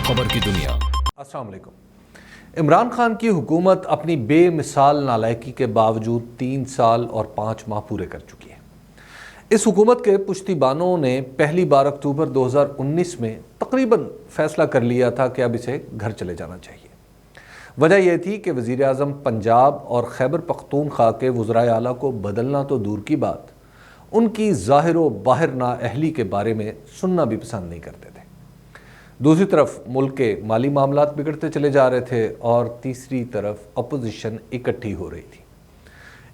खबर की दुनिया। अस्सलाम वालेकुम। इमरान खान की हुकूमत अपनी बेमिसाल नालायकी के बावजूद 3 साल और 5 माह पूरे कर चुकी है। इस हुकूमत के पुश्तिबानों ने पहली बार अक्टूबर 2019 में तकरीबन फैसला कर लिया था कि अब इसे घर चले जाना चाहिए। वजह यह थी कि वज़ीर आज़म पंजाब और खैबर पख्तूनख्वा के वज़राए आला को बदलना तो दूर की बात, उनकी ज़ाहिर व बाहिर नाअहली के बारे में सुनना भी पसंद नहीं करते थे। दूसरी तरफ मुल्क के माली मामलात बिगड़ते चले जा रहे थे और तीसरी तरफ अपोजिशन इकट्ठी हो रही थी।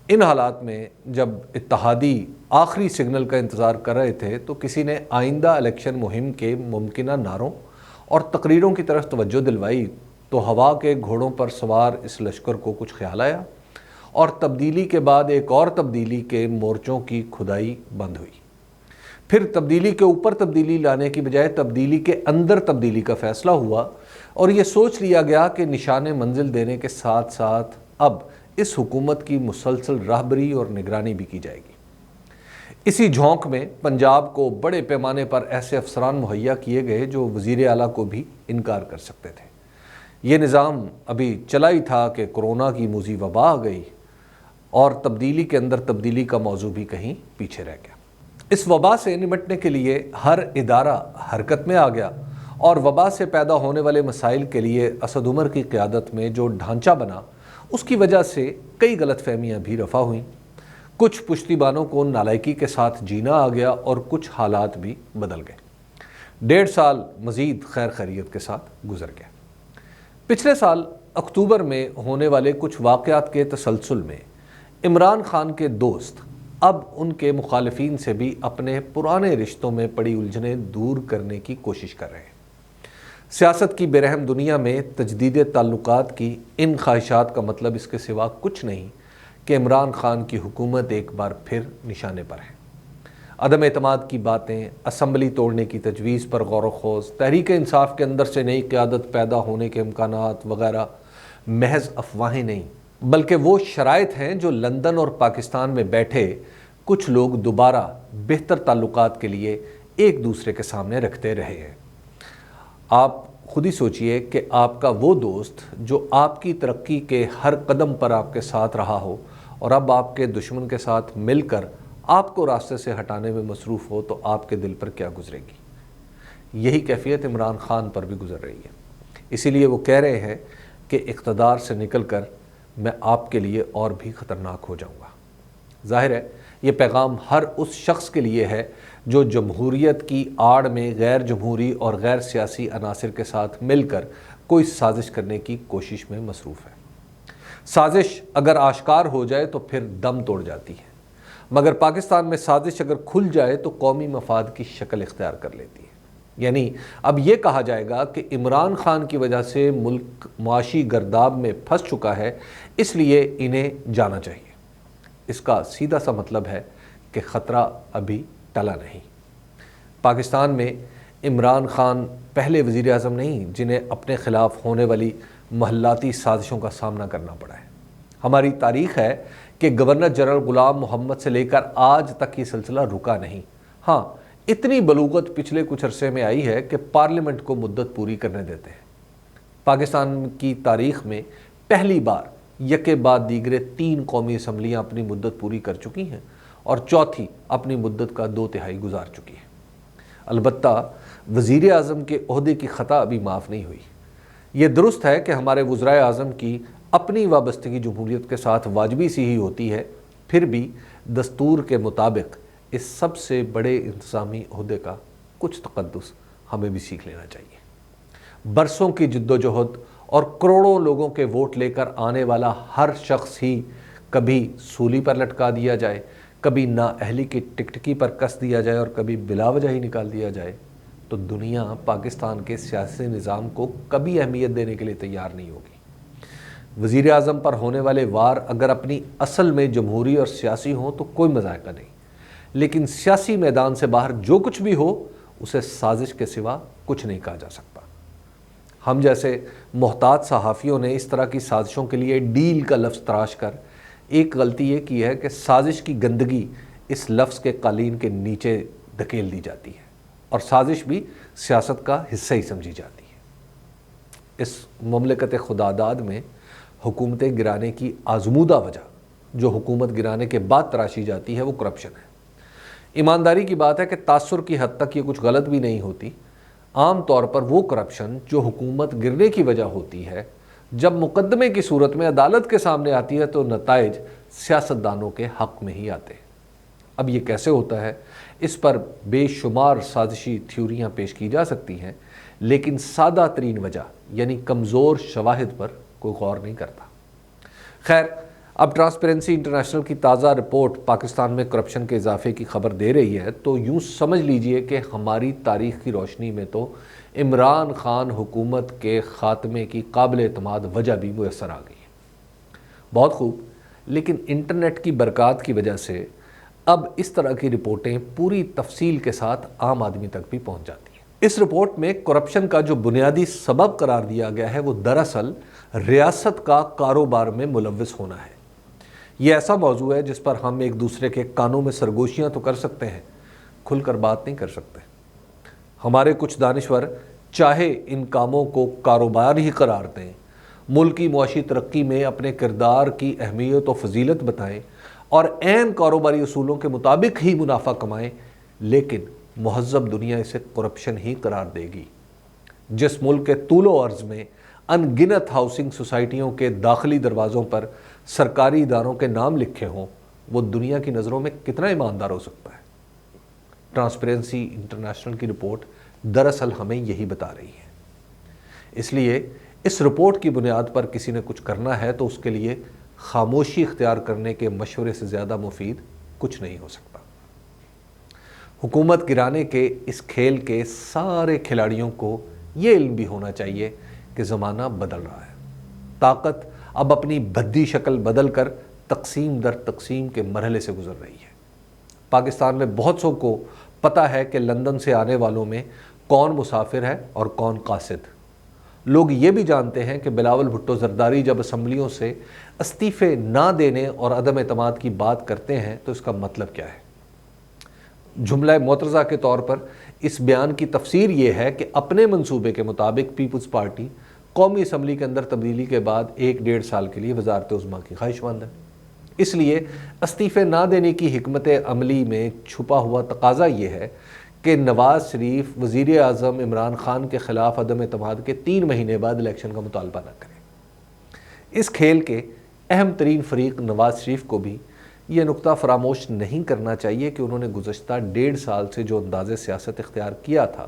इन हालात में जब इत्तेहादी आखिरी सिग्नल का इंतज़ार कर रहे थे तो किसी ने आइंदा इलेक्शन मुहिम के मुमकिना नारों और तकरीरों की तरफ तवज्जो दिलवाई तो हवा के घोड़ों पर सवार इस लश्कर को कुछ ख्याल आया और तब्दीली के बाद एक और तब्दीली के मोर्चों की खुदाई बंद हुई। फिर तब्दीली के ऊपर तब्दीली लाने की बजाय तब्दीली के अंदर तब्दीली का फैसला हुआ और ये सोच लिया गया कि निशाने मंजिल देने के साथ साथ अब इस हुकूमत की मुसलसल राहबरी और निगरानी भी की जाएगी। इसी झोंक में पंजाब को बड़े पैमाने पर ऐसे अफसरान मुहैया किए गए जो वज़ीर आला को भी इनकार कर सकते थे। ये निज़ाम अभी चला ही था कि कोरोना की मूजी वबा आ गई और तब्दीली के अंदर तब्दीली का मौजू भी कहीं पीछे रह गया। इस वबा से निमटने के लिए हर इदारा हरकत में आ गया और वबा से पैदा होने वाले मसाइल के लिए असद उमर की क़यादत में जो ढांचा बना उसकी वजह से कई गलतफहमियाँ भी रफ़ा हुईं। कुछ पुश्तिबानों को नालायकी के साथ जीना आ गया और कुछ हालात भी बदल गए। 1.5 साल मज़ीद खैर खैरियत के साथ गुजर गया। पिछले साल अक्टूबर में होने वाले कुछ वाक़यात के तसलसल में इमरान खान के दोस्त अब उनके मुखालिफिन से भी अपने पुराने रिश्तों में पड़ी उलझनें दूर करने की कोशिश कर रहे हैं। सियासत की बेरहम दुनिया में तजदीद ताल्लुकात की इन ख्वाहिशात का मतलब इसके सिवा कुछ नहीं कि इमरान खान की हुकूमत एक बार फिर निशाने पर है। अदम एतमाद की बातें, असम्बली तोड़ने की तजवीज़ पर गौर व खोज, तहरीक इंसाफ के अंदर से नई क़यादत पैदा होने के इम्कानात वगैरह महज अफवाहें नहीं बल्कि वो शराइत हैं जो लंदन और पाकिस्तान में बैठे कुछ लोग दोबारा बेहतर ताल्लुकात के लिए एक दूसरे के सामने रखते रहे हैं। आप खुद ही सोचिए कि आपका वो दोस्त जो आपकी तरक्की के हर कदम पर आपके साथ रहा हो और अब आपके दुश्मन के साथ मिलकर आपको रास्ते से हटाने में मसरूफ़ हो तो आपके दिल पर क्या गुजरेगी। यही कैफियत इमरान खान पर भी गुजर रही है। इसीलिए वो कह रहे हैं कि इक़्तिदार से निकल कर मैं आपके लिए और भी ख़तरनाक हो जाऊंगा। ज़ाहिर है ये पैगाम हर उस शख्स के लिए है जो जमहूरियत की आड़ में गैर जमहूरी और गैर सियासी अनासिर के साथ मिलकर कोई साजिश करने की कोशिश में मसरूफ़ है। साजिश अगर आश्कार हो जाए तो फिर दम तोड़ जाती है, मगर पाकिस्तान में साजिश अगर खुल जाए तो कौमी मफाद की शक्ल इख्तियार कर लेती है। यानी अब ये कहा जाएगा कि इमरान खान की वजह से मुल्क मुआशी गर्दाब में फंस चुका है, इसलिए इन्हें जाना चाहिए। इसका सीधा सा मतलब है कि ख़तरा अभी टला नहीं। पाकिस्तान में इमरान खान पहले वज़ीर आज़म नहीं जिन्हें अपने ख़िलाफ़ होने वाली महल्लाती साजिशों का सामना करना पड़ा है। हमारी तारीख़ है कि गवर्नर जनरल ग़ुलाम मोहम्मद से लेकर आज तक ये सिलसिला रुका नहीं। हाँ, इतनी बलूगत पिछले कुछ अरसे में आई है कि पार्लियामेंट को मुद्दत पूरी करने देते हैं। पाकिस्तान की तारीख़ में पहली बार यके बाद दीगरे 3 कौमी असम्बलियाँ अपनी मुद्दत पूरी कर चुकी हैं और चौथी अपनी मुद्दत का 2/3 गुजार चुकी है। अलबत्ता वज़ीर आज़म के ओहदे की ख़ता अभी माफ़ नहीं हुई। ये दुरुस्त है कि हमारे वज़राए आज़म की अपनी वाबस्तगी जमहूरियत के साथ वाजबी सी ही होती है, फिर भी दस्तूर के मुताबिक इस सबसे बड़े इंतज़ामी ओहदे का कुछ तक़द्दुस हमें भी सीख लेना चाहिए। बरसों की जिद्दोजहद और करोड़ों लोगों के वोट लेकर आने वाला हर शख्स ही कभी सूली पर लटका दिया जाए, कभी नाअहली की टिकटकी पर कस दिया जाए और कभी बिलावजह ही निकाल दिया जाए तो दुनिया पाकिस्तान के सियासी निज़ाम को कभी अहमियत देने के लिए तैयार नहीं होगी। वज़ीर आज़म पर होने वाले वार अगर अपनी असल में जमहूरी और सियासी हों तो कोई मज़ाक़ा नहीं, लेकिन सियासी मैदान से बाहर जो कुछ भी हो उसे साजिश के सिवा कुछ नहीं कहा जा सकता। हम जैसे मोहतात सहाफ़ियों ने इस तरह की साजिशों के लिए डील का लफ्ज़ तराश कर एक गलती ये की है कि साजिश की गंदगी इस लफ्ज़ के कालीन के नीचे धकेल दी जाती है और साजिश भी सियासत का हिस्सा ही समझी जाती है। اس مملکت خداداد میں حکومتیں گرانے کی آزمودہ وجہ جو حکومت گرانے کے بعد تراشی جاتی ہے وہ کرپشن ہے۔ ایمانداری کی بات ہے کہ تاثر کی حد تک یہ کچھ غلط بھی نہیں ہوتی۔ عام طور پر وہ کرپشن جو حکومت گرنے کی وجہ ہوتی ہے، جب مقدمے کی صورت میں عدالت کے سامنے آتی ہے تو نتائج سیاستدانوں کے حق میں ہی آتے ہیں۔ اب یہ کیسے ہوتا ہے، اس پر بے شمار سازشی تھیوریاں پیش کی جا سکتی ہیں، لیکن سادہ ترین وجہ یعنی کمزور شواہد پر کوئی غور نہیں کرتا۔ خیر، اب ٹرانسپیرنسی انٹرنیشنل کی تازہ رپورٹ پاکستان میں کرپشن کے اضافے کی خبر دے رہی ہے، تو یوں سمجھ لیجئے کہ ہماری تاریخ کی روشنی میں تو عمران خان حکومت کے خاتمے کی قابل اعتماد وجہ بھی میسر آ گئی ہے۔ بہت خوب، لیکن انٹرنیٹ کی برکات کی وجہ سے اب اس طرح کی رپورٹیں پوری تفصیل کے ساتھ عام آدمی تک بھی پہنچ جاتی ہیں۔ اس رپورٹ میں کرپشن کا جو بنیادی سبب قرار دیا گیا ہے وہ دراصل ریاست کا کاروبار میں ملوث ہونا ہے۔ یہ ایسا موضوع ہے جس پر ہم ایک دوسرے کے کانوں میں سرگوشیاں تو کر سکتے ہیں، کھل کر بات نہیں کر سکتے۔ ہمارے کچھ دانشور چاہے ان کاموں کو کاروبار ہی قرار دیں، ملک کی معاشی ترقی میں اپنے کردار کی اہمیت و فضیلت بتائیں اور عین کاروباری اصولوں کے مطابق ہی منافع کمائیں، لیکن مہذب دنیا اسے کرپشن ہی قرار دے گی۔ جس ملک کے طول و عرض میں ان گنت ہاؤسنگ سوسائٹیوں کے داخلی دروازوں پر سرکاری اداروں کے نام لکھے ہوں، وہ دنیا کی نظروں میں کتنا ایماندار ہو سکتا ہے؟ ٹرانسپیرنسی انٹرنیشنل کی رپورٹ دراصل ہمیں یہی بتا رہی ہے۔ اس لیے اس رپورٹ کی بنیاد پر کسی نے کچھ کرنا ہے تو اس کے لیے خاموشی اختیار کرنے کے مشورے سے زیادہ مفید کچھ نہیں ہو سکتا۔ حکومت گرانے کے اس کھیل کے سارے کھلاڑیوں کو یہ علم بھی ہونا چاہیے کہ زمانہ بدل رہا ہے۔ طاقت اب اپنی بھدی شکل بدل کر تقسیم در تقسیم کے مرحلے سے گزر رہی ہے۔ پاکستان میں بہت سو کو پتہ ہے کہ لندن سے آنے والوں میں کون مسافر ہے اور کون قاصد۔ لوگ یہ بھی جانتے ہیں کہ بلاول بھٹو زرداری جب اسمبلیوں سے استعفے نہ دینے اور عدم اعتماد کی بات کرتے ہیں تو اس کا مطلب کیا ہے۔ جملہ معترضہ کے طور پر اس بیان کی تفسیر یہ ہے کہ اپنے منصوبے کے مطابق پیپلز پارٹی قومی اسمبلی کے اندر تبدیلی کے بعد 1-1.5 سال کے لیے وزارت عظمیٰ کی خواہش مند ہے۔ اس لیے استعفے نہ دینے کی حکمت عملی میں چھپا ہوا تقاضا یہ ہے کہ نواز شریف وزیر اعظم عمران خان کے خلاف عدم اعتماد کے 3 مہینے بعد الیکشن کا مطالبہ نہ کریں۔ اس کھیل کے اہم ترین فریق نواز شریف کو بھی یہ نقطہ فراموش نہیں کرنا چاہیے کہ انہوں نے گزشتہ 1.5 سال سے جو انداز سیاست اختیار کیا تھا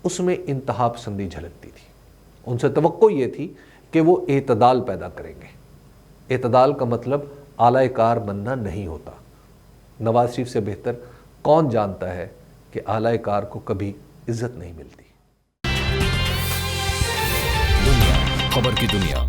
اس میں انتہا پسندی جھلکتی تھی۔ ان سے توقع یہ تھی کہ وہ اعتدال پیدا کریں گے۔ اعتدال کا مطلب اعلی کار بننا نہیں ہوتا۔ نواز شریف سے بہتر کون جانتا ہے کہ اعلی کار کو کبھی عزت نہیں ملتی۔ دنیا خبر کی دنیا